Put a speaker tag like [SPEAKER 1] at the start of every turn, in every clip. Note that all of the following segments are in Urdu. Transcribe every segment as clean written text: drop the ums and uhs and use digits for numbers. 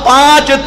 [SPEAKER 1] 5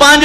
[SPEAKER 1] 5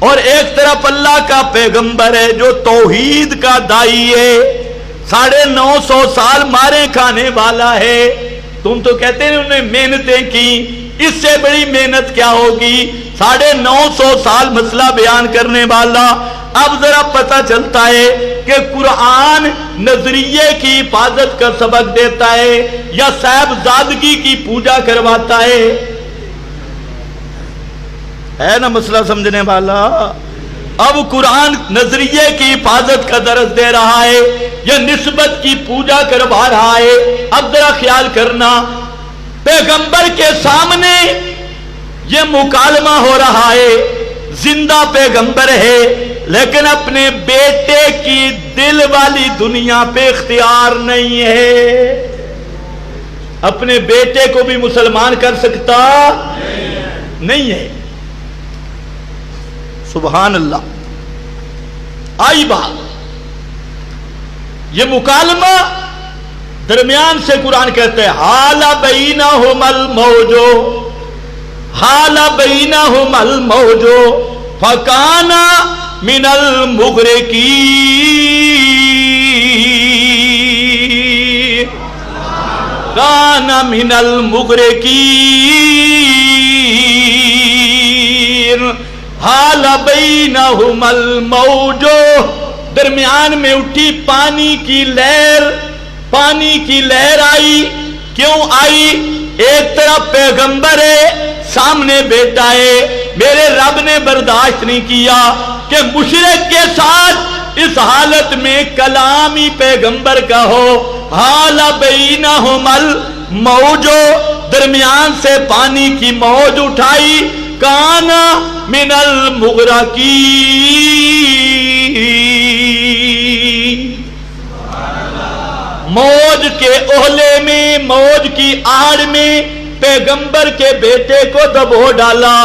[SPEAKER 1] اور ایک طرف اللہ کا پیغمبر ہے جو توحید کا دائی ہے، 950 سال مارے کھانے والا ہے۔ تم تو کہتے ہیں انہوں نے محنتیں کی، اس سے بڑی محنت کیا ہوگی؟ 950 سال مسئلہ بیان کرنے والا۔ اب ذرا پتہ چلتا ہے کہ قرآن نظریے کی حفاظت کا سبق دیتا ہے یا صاحبزادگی کی پوجا کرواتا ہے نا مسئلہ سمجھنے والا؟ اب قرآن نظریے کی حفاظت کا درس دے رہا ہے یا نسبت کی پوجا کروا رہا ہے؟ اب ذرا خیال کرنا، پیغمبر کے سامنے یہ مکالمہ ہو رہا ہے، زندہ پیغمبر ہے لیکن اپنے بیٹے کی دل والی دنیا پہ اختیار نہیں ہے۔ اپنے بیٹے کو بھی مسلمان کر سکتا نہیں ہے۔ سبحان اللہ۔ آئی بات، یہ مکالمہ درمیان سے قرآن کہتے ہیں حال بینہم الموج، حال بینہم الموج فکان من المغرقین، کان من المغرقین، حال بینہم الموج، درمیان میں اٹھی پانی کی لہر، پانی کی لہر آئی۔ کیوں آئی؟ ایک طرف پیغمبر ہے، سامنے بیٹا ہے، میرے رب نے برداشت نہیں کیا کہ مشرک کے ساتھ اس حالت میں کلام ہی پیغمبر کا ہو۔ حال بینہم الموج، درمیان سے پانی کی موج اٹھائی، کان من المغرقین، موج کے اہلے میں، موج کی آڑ میں پیغمبر کے بیٹے کو دبو ڈالا،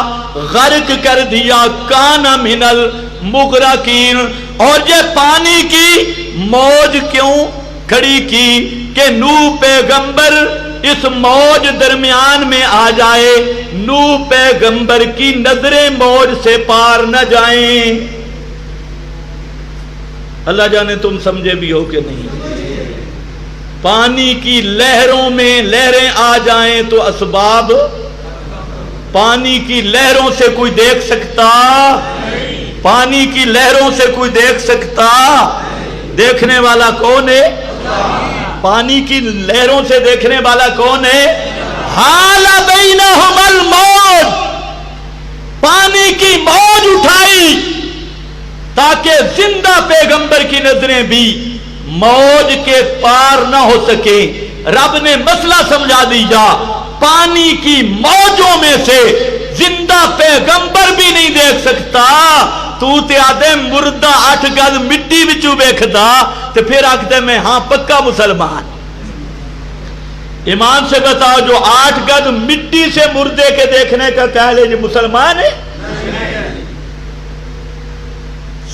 [SPEAKER 1] غرق کر دیا، کان من المغرقین۔ اور یہ پانی کی موج کیوں کھڑی کی کہ نوح پیغمبر اس موج درمیان میں آ جائے، نوح پیغمبر کی نظریں موج سے پار نہ جائیں۔ اللہ جانے تم سمجھے بھی ہو کہ نہیں؟ پانی کی لہروں میں لہریں آ جائیں تو اسباب، پانی کی لہروں سے کوئی دیکھ سکتا؟ پانی کی لہروں سے کوئی دیکھ سکتا؟ دیکھنے والا کون ہے؟ پانی کی لہروں سے دیکھنے والا کون ہے؟ حال بینہم الموج، پانی کی موج اٹھائی تاکہ زندہ پیغمبر کی نظریں بھی موج کے پار نہ ہو سکے۔ رب نے مسئلہ سمجھا دیا، پانی کی موجوں میں سے زندہ پیغمبر بھی نہیں دیکھ سکتا، تو تے آدھے مردہ 8 گز مٹی وچوں ویکھدا تے پھر آکھدے میں ہاں پکا مسلمان۔ ایمان سے بتاؤ، جو 8 گز مٹی سے مردے کے دیکھنے کا کہہ لے جو مسلمان ہے؟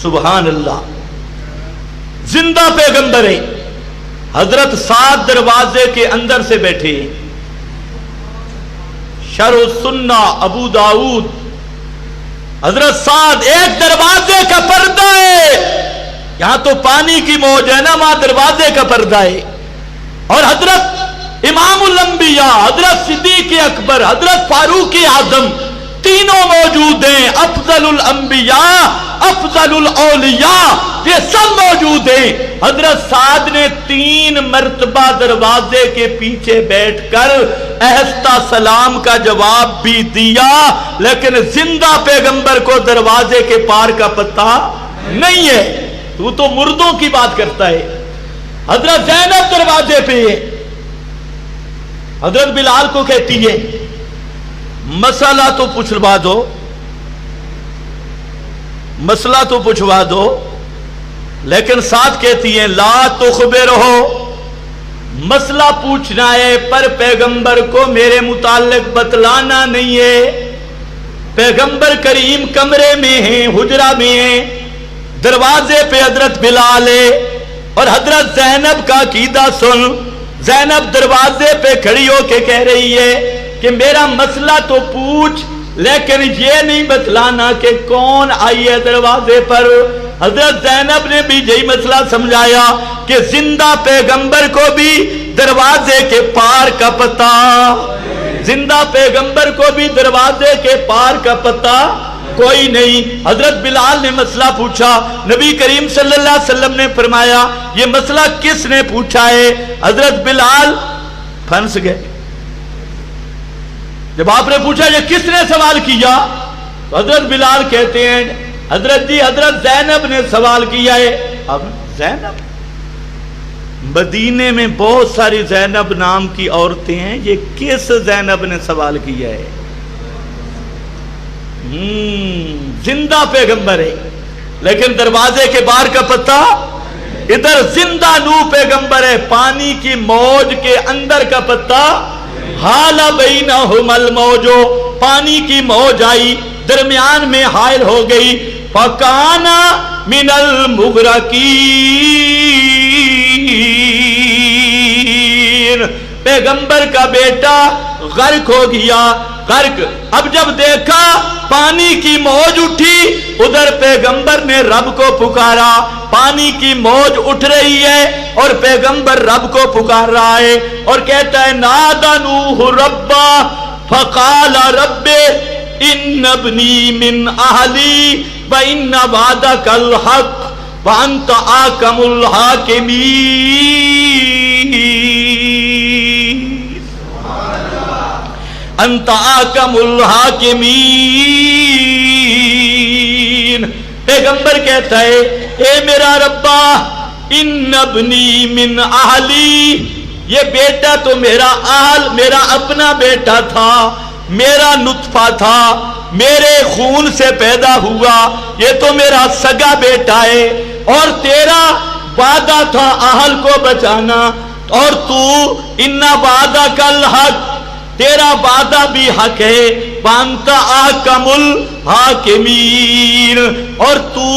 [SPEAKER 1] سبحان اللہ۔ زندہ پیغمبر ہے، حضرت سعد دروازے کے اندر سے بیٹھے، شرح السنہ ابو داؤد، حضرت سعد ایک دروازے کا پردہ ہے، یہاں تو پانی کی موج ہے نا، وہاں دروازے کا پردہ ہے، اور حضرت امام الانبیاء، حضرت صدیق اکبر، حضرت فاروق اعظم تینوں موجود ہیں، افضل الانبیاء، افضل الاولیاء، یہ سب موجود ہیں۔ حضرت سعد نے 3 مرتبہ دروازے کے پیچھے بیٹھ کر آہستہ سلام کا جواب بھی دیا، لیکن زندہ پیغمبر کو دروازے کے پار کا پتہ نہیں ہے، تو مردوں کی بات کرتا ہے۔ حضرت زینب دروازے پہ ہے، حضرت بلال کو کہتی ہے مسئلہ تو پوچھوا دو، مسئلہ تو پوچھوا دو، لیکن ساتھ کہتی ہیں لا تخبرہو، مسئلہ پوچھنا ہے پر پیغمبر کو میرے متعلق بتلانا نہیں ہے۔ پیغمبر کریم کمرے میں ہیں، حجرہ میں ہیں، دروازے پہ حضرت بلال ہے، اور حضرت زینب کا عقیدہ سن، زینب دروازے پہ کھڑی ہو کے کہہ رہی ہے کہ میرا مسئلہ تو پوچھ، لیکن یہ نہیں بتلانا کہ کون آئی ہے دروازے پر۔ حضرت زینب نے بھی یہی مسئلہ سمجھایا کہ زندہ پیغمبر کو بھی دروازے کے پار کا پتہ، زندہ پیغمبر کو بھی دروازے کے پار کا پتہ کوئی نہیں۔ حضرت بلال نے مسئلہ پوچھا، نبی کریم صلی اللہ علیہ وسلم نے فرمایا یہ مسئلہ کس نے پوچھا ہے؟ حضرت بلال پھنس گئے۔ جب آپ نے پوچھا یہ کس نے سوال کیا تو حضرت بلال کہتے ہیں حضرت جی حضرت زینب نے سوال کیا ہے۔ اب زینب، مدینے میں بہت ساری زینب نام کی عورتیں ہیں، یہ کس زینب نے سوال کیا ہے؟ زندہ پیغمبر ہے لیکن دروازے کے باہر کا پتہ، ادھر زندہ نو پیغمبر ہے، پانی کی موج کے اندر کا پتہ، حال بینہم الموج، پانی کی موج آئی درمیان میں حائل ہو گئی، فکان من المغرقین، پیغمبر کا بیٹا غرق ہو گیا، غرق۔ اب جب دیکھا پانی کی موج اٹھی، ادھر پیغمبر نے رب کو پکارا، پانی کی موج اٹھ رہی ہے اور پیغمبر رب کو پکار رہا ہے اور کہتا ہے نادى نوح ربا فقال رب ان ابنی من اہلی وان وعدک الحق وانت احکم الحاکمین۔ انت احکم الحاکمین۔ پیغمبر کہتا ہے اے میرا ربا ان ابنی من اہلی، یہ بیٹا تو میرا اہل، میرا اپنا بیٹا تھا، میرا نطفہ تھا، میرے خون سے پیدا ہوا، یہ تو میرا سگا بیٹا ہے، اور تیرا وعدہ تھا اہل کو بچانا، اور تو ان وعدک الحق، تیرا وعدہ بھی حق ہے، وانت احکم الحاکمین، اور تو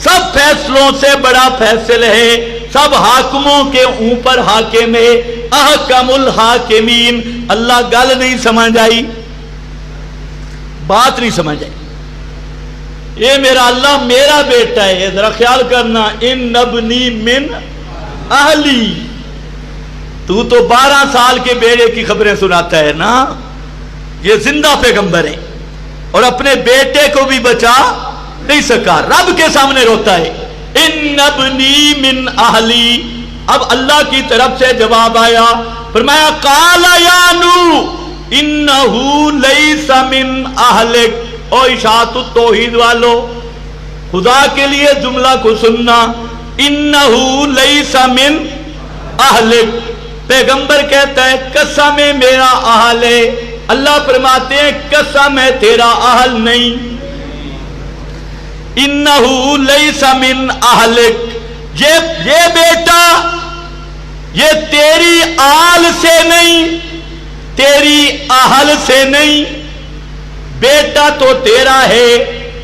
[SPEAKER 1] سب فیصلوں سے بڑا فیصل ہے، سب حاکموں کے اوپر حاکم ہے، احکم الحاکمین۔ اللہ گل نہیں سمجھ آئی، بات نہیں سمجھ آئی، یہ میرا اللہ میرا بیٹا ہے، ذرا خیال کرنا، ان ابنی من اہلی، تو 12 سال کے بیٹے کی خبریں سناتا ہے نا، یہ زندہ پیغمبر ہے اور اپنے بیٹے کو بھی بچا نہیں سکا، رب کے سامنے روتا ہے ان ابنی من اہلی۔ اب اللہ کی طرف سے جواب آیا، فرمایا قال یا نوح انہو لیس من اہلک۔ او اشاعت التوحید والو، خدا کے لیے جملہ کو سننا، انہو لیس من اہلک، پیغمبر کہتا ہے قسم ہے میرا اہل ہے، اللہ فرماتے ہیں قسم ہے تیرا اہل نہیں، انہو لیس من اہلک، یہ بیٹا یہ تیری آل سے نہیں، تیری اہل سے نہیں، بیٹا تو تیرا ہے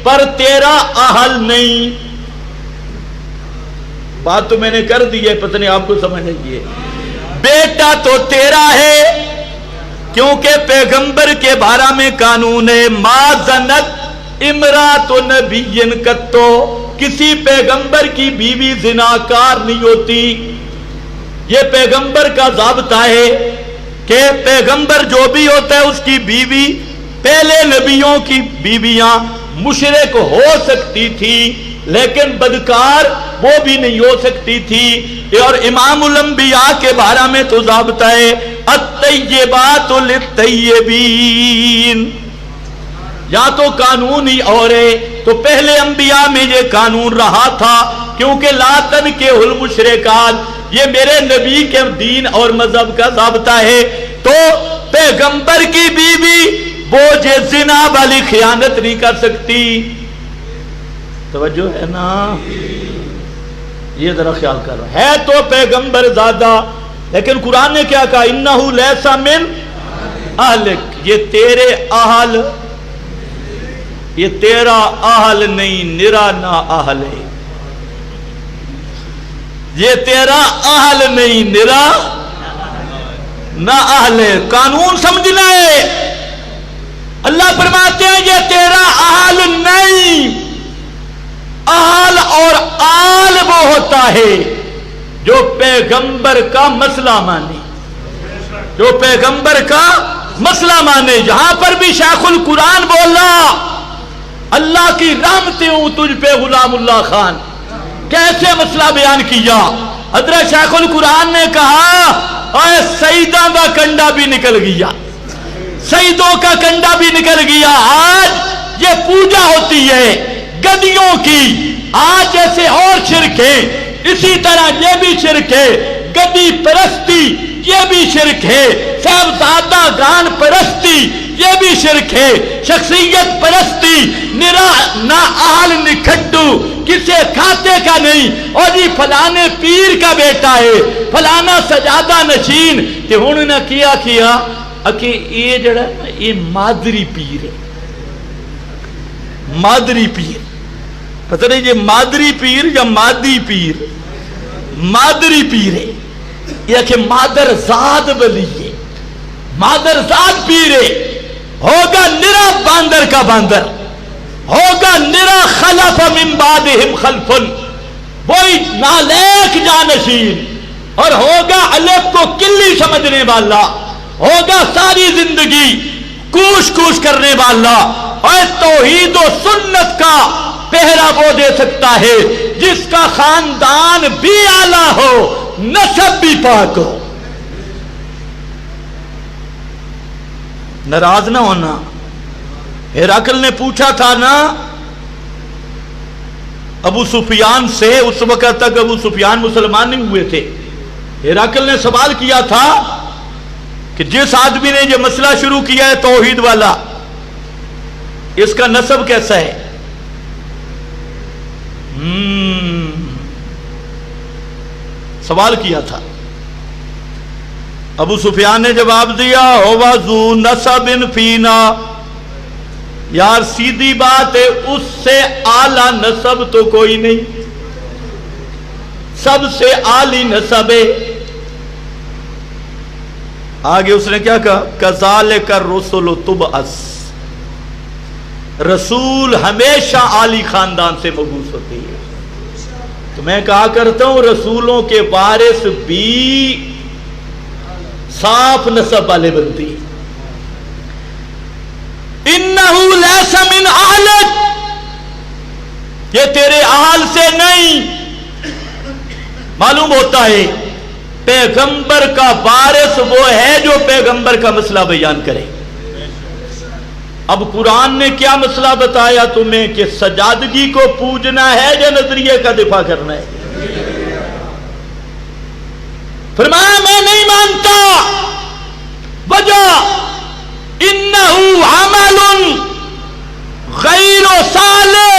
[SPEAKER 1] پر تیرا اہل نہیں۔ بات تو میں نے کر دی ہے، پتہ نہیں آپ کو سمجھ نہیں ہے، بیٹا تو تیرا ہے کیونکہ پیغمبر کے بارے میں قانون ہے ما زنت امرات نبی قطو، کسی پیغمبر کی بیوی زناکار نہیں ہوتی، یہ پیغمبر کا ضابطہ ہے کہ پیغمبر جو بھی ہوتا ہے اس کی بیوی، پہلے نبیوں کی بیویاں مشرک ہو سکتی تھی لیکن بدکار وہ بھی نہیں ہو سکتی تھی، اور امام الانبیاء کے بارے میں تو ضابطہ ہے الطیبات للطیبین، یا تو قانون ہی اور ہے، تو پہلے انبیاء میں یہ قانون رہا تھا کیونکہ لا تنکحوا المشرکات، یہ میرے نبی کے دین اور مذہب کا ضابطہ ہے، تو پیغمبر کی بیوی وہ جو زنا والی خیانت نہیں کر سکتی، توجہ ہے نا، یہ ذرا خیال کر رہا ہے تو پیغمبر زیادہ، لیکن قرآن نے کیا کہا انہو لیس من اہلک، یہ تیرے اہل، یہ تیرا اہل نہیں، نرا نا اہل ہے، یہ تیرا اہل نہیں، نرا نا اہل ہے، قانون سمجھنا ہے، اللہ فرماتے ہیں یہ تیرا اہل نہیں، اہل اور آل وہ ہوتا ہے جو پیغمبر کا مسئلہ مانے، جو پیغمبر کا مسئلہ مانے۔ یہاں پر بھی شیخ القرآن بولا اللہ کی رحمتیں ہوں تجھ پہ غلام اللہ خان، کیسے مسئلہ بیان کیا؟ حضرت شیخ القرآن نے کہا اے سیدہ کا کنڈا بھی نکل گیا، سیدوں کا کنڈا بھی نکل گیا۔ آج یہ پوجا ہوتی ہے گدیوں کی، آج جیسے اور شرک ہے اسی طرح یہ بھی شرک ہے، گدی پرستی یہ بھی شرک ہے، صاحبزادہ گان پرستی یہ بھی شرک ہے، شخصیت پرستی، نہ آل نکھڈو کسے کھاتے کا نہیں، اور جی فلانے پیر کا بیٹا ہے، فلانا سجادہ نشین کہ انہوں نے کیا کہ یہ جڑا یہ مادری پیر ہے، مادری پیر، پتہ نہیں یہ مادری پیر یا مادی پیر، مادری پیر ہے، یہ کہ مادر زاد ولی ہے، مادر زاد پیر ہے، ہوگا نرا باندر کا باندر، ہوگا نرا خلف من بعدہم خلفن، وہی نالیک جانشین، اور ہوگا الف کو کلی سمجھنے والا، ہوگا ساری زندگی کوش کوش کرنے والا، اور توحید و سنت کا پہرا وہ دے سکتا ہے جس کا خاندان بھی اعلیٰ ہو، نسب بھی پاک ہو۔ ناراض نہ ہونا، ہرقل نے پوچھا تھا نا ابو سفیان سے، اس وقت تک ابو سفیان مسلمان نہیں ہوئے تھے، ہرقل نے سوال کیا تھا کہ جس آدمی نے یہ مسئلہ شروع کیا ہے توحید والا، اس کا نسب کیسا ہے؟ سوال کیا تھا، ابو سفیان نے جواب دیا ہوا ذو نسب فینا، یار سیدھی بات ہے اس سے اعلی نسب تو کوئی نہیں، سب سے اعلی نسب ہے۔ آگے اس نے کیا کہا؟ کذالک الرسل تبعث، رسول ہمیشہ اعلی خاندان سے مبعوث ہوتے ہیں۔ تو میں کہا کرتا ہوں رسولوں کے وارث بھی صاف نسب والے بنتے ہیں۔ انہو لیس من اہلک، یہ تیرے اہل سے نہیں۔ معلوم ہوتا ہے پیغمبر کا وارث وہ ہے جو پیغمبر کا مسئلہ بیان کرے۔ اب قرآن نے کیا مسئلہ بتایا تمہیں کہ سجادگی کو پوجنا ہے یا نظریے کا دفاع کرنا ہے؟ فرمایا میں نہیں مانتا، وجہ انہو عمل غیر صالح،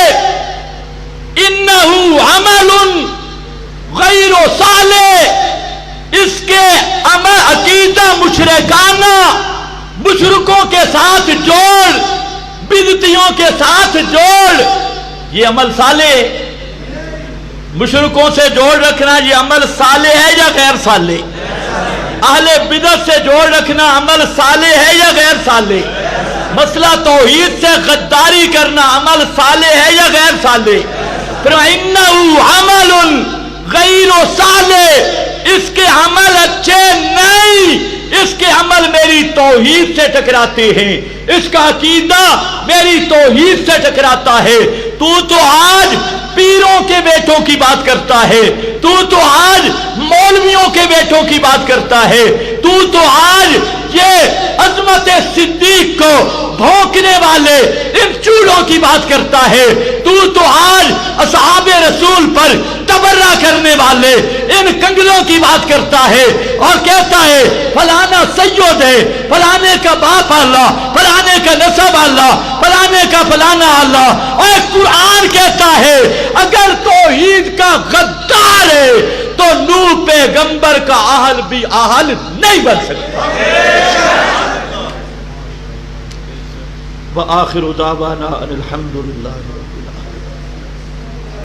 [SPEAKER 1] انہو عمل غیر صالح، اس کے عمل عقیدہ مشرکانہ، مشرکوں کے ساتھ جوڑ، بدعتیوں کے ساتھ جوڑ، یہ عمل صالح، مشرکوں سے جوڑ رکھنا یہ عمل صالح ہے یا غیر صالح؟ اہل بدعت سے جوڑ رکھنا عمل صالح ہے یا غیر صالح؟ مسئلہ توحید سے غداری کرنا عمل صالح ہے یا غیر صالح؟ پھر انہو عمل غیر صالح، اس کے عمل اچھے نہیں، اس کے عمل میری توحید سے ٹکراتے ہیں، اس کا عقیدہ میری توحید سے ٹکراتا ہے۔ تو آج پیروں کے بیٹوں کی بات کرتا ہے، تو آج مولویوں کے بیٹوں کی بات کرتا ہے، تو آج یہ عظمت صدیق کو بھونکنے والے ان چولوں کی بات کرتا ہے، تو آج اصحاب رسول پر تبرہ کرنے والے ان کنگلوں کی بات کرتا ہے اور کہتا ہے فلانا سید ہے، فلانے کا باپ اللہ، فلانے کا نسب اللہ، فلانے کا فلانا اللہ۔ اور قرآن کہتا ہے اگر توحید کا غدار ہے تو نوح پیغمبر کا اہل بھی اہل نہیں بن سکتا۔ وآخر دعوانا ان الحمدللہ۔